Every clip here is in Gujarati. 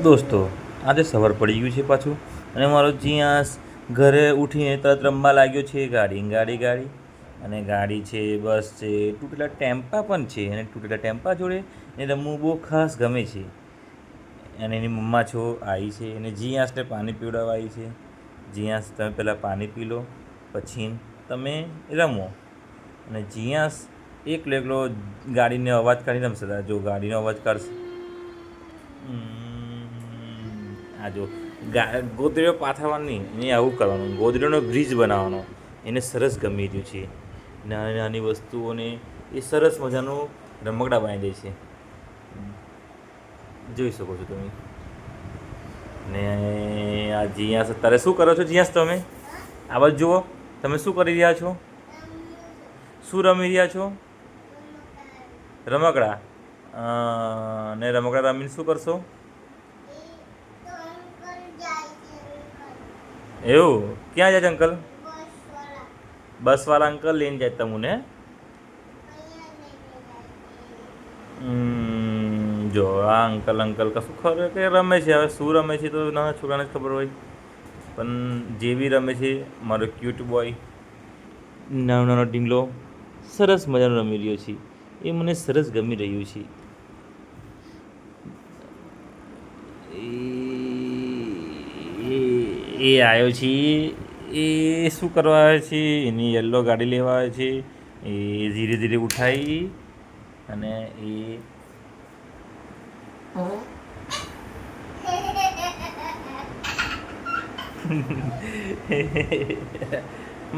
દોસ્તો, આજે સવાર પડી ગયું છે પાછું, અને મારો જીયાસ ઘરે ઉઠીને તરત રમવા લાગ્યો છે ગાડી. અને ગાડી છે, બસ છે, તૂટેલા ટેમ્પા પણ છે. અને તૂટેલા ટેમ્પા જોડે એને રમવું બહુ ખાસ ગમે છે. અને એની મમ્મા આવી છે, અને જીયાસને પાણી પીવડાવવા આવી છે. જીયાસ, તમે પહેલાં પાણી પી લો, પછી તમે રમો. અને જીયાસ એકલો ગાડીનો અવાજ કાઢી રમશે. જો ગાડીનો અવાજ કાઢશે. આ જો ગોદડીઓ પાથરવાની, એને આવું કરવાનું, ગોદડીનો બ્રિજ બનાવવાનો. એને સરસ ગમી રહ્યું છે. નાની નાની વસ્તુઓને એ સરસ મજાનું રમકડા બનાવી દે છે. જોઈ શકો છો તમે. ને આ જીયાસ, અત્યારે શું કરો છો જીયાસ તમે? આ બાજુ જુઓ, તમે શું કરી રહ્યા છો? શું રમી રહ્યા છો? રમકડા. ને રમકડા રમીને શું કરશો? એવું? ક્યાં જાય છે અંકલ? બસવાળા અંકલ લઈને જાય તમને. જો આ અંકલ કશું ખબર કે રમે છે. હવે શું રમે છે તો નાના છોકરાને જ ખબર હોય. પણ જે બી રમે છે, મારો ક્યુટ બોય, નાનો ઢીંગલો સરસ મજાનો રમી રહ્યો છે. એ મને સરસ ગમી રહ્યું છે. એ આવ્યો છે. એ શું કરવા આવે છે? એની યલો ગાડી લેવા આવે છે. એ ધીરે ધીરે ઉઠાવી અને એ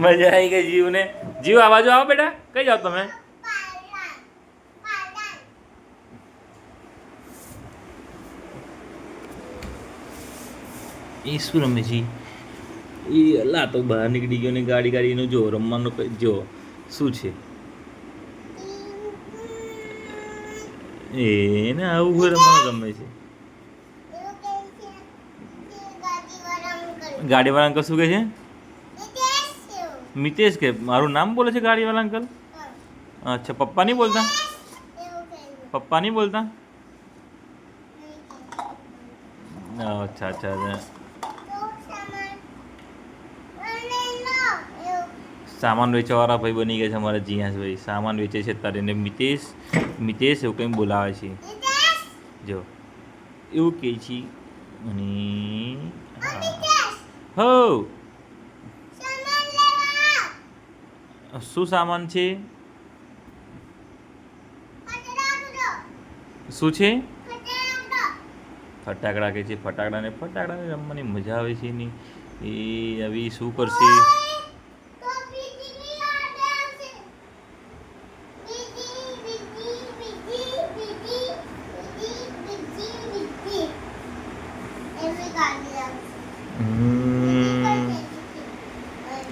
મજા આવી ગઈ જીવને. જીવ, આ બાજુ આવો બેટા. કઈ જાઓ તમે? એ શું રમે છે? એ અલા તો બહાર નીકળી ગયો ને ગાડીનું જો રમવાનું જો શું છે. એને આવું હોય રમવાનું ગમે છે. ગાડીવાળા અંકલ શું કહે છે? મિતેશ કે મારું નામ બોલે છે ગાડીવાળા અંકલ? અચ્છા, પપ્પા નહીં બોલતા? પપ્પા નહીં બોલતા? અચ્છા. સામાન વેચવાવાળા ભાઈ બની ગયા છે અમારા જીયાસભાઈ. સામાન વેચે છે તારે. એને મિતેશ એવું કંઈ બોલાવે છે. જો એવું કહે છે. અને હો, શું સામાન છે? શું છે? ફટાકડા કે છે. ફટાકડાને રમવાની મજા આવે છે એની. એ હવે શું કરશે?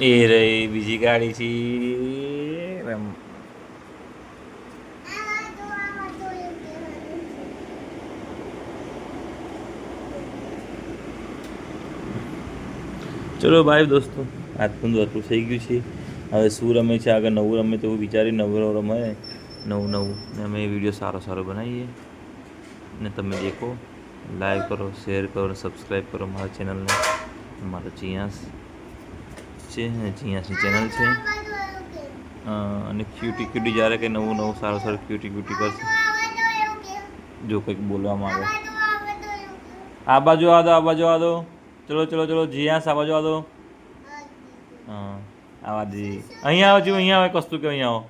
એ રહી બીજી ગાડી છે. ચલો બાય દોસ્તો, આજનું તો આટલું થઈ ગયું છે. હવે શું રમે છે આગળ, નવું રમે તો એવું વિચારી નવું રમે, નવું ને અમે વિડીયો સારો બનાવીએ. ને તમે દેખો, લાઈક કરો, શેર કરો, સબસ્ક્રાઈબ કરો મારા ચેનલને. મારો જીયાસ છે, જીયાસની ચેનલ છે. અને ક્યુટી જ્યારે કંઈ નવું સારું ક્યુટી કરશે. જો કંઈક બોલવા માંગે, આ બાજુ આ દો. ચલો જીયાસ, આ બાજુ આ દો. હા, આવા દી. અહીંયા આવે કસ્તું કે અહીંયા આવો.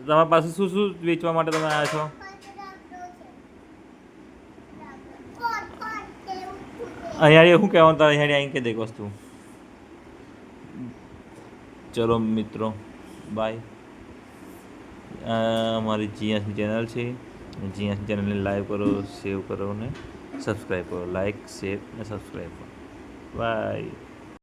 તમારી પાસે શું વેચવા માટે તમે આવ્યા છો? અહીંયા શું કહેવાનું તારે? અહીંયા અહીં કહી દે વસ્તુ. ચલો મિત્રો, બાય. અમારી જીયાસની ચેનલ છે. જીયાસની ચેનલને લાઈક કરો, સેવ કરો ને સબસ્ક્રાઈબ કરો. લાઈક, શેર અને સબસ્ક્રાઈબ કરો. બાય.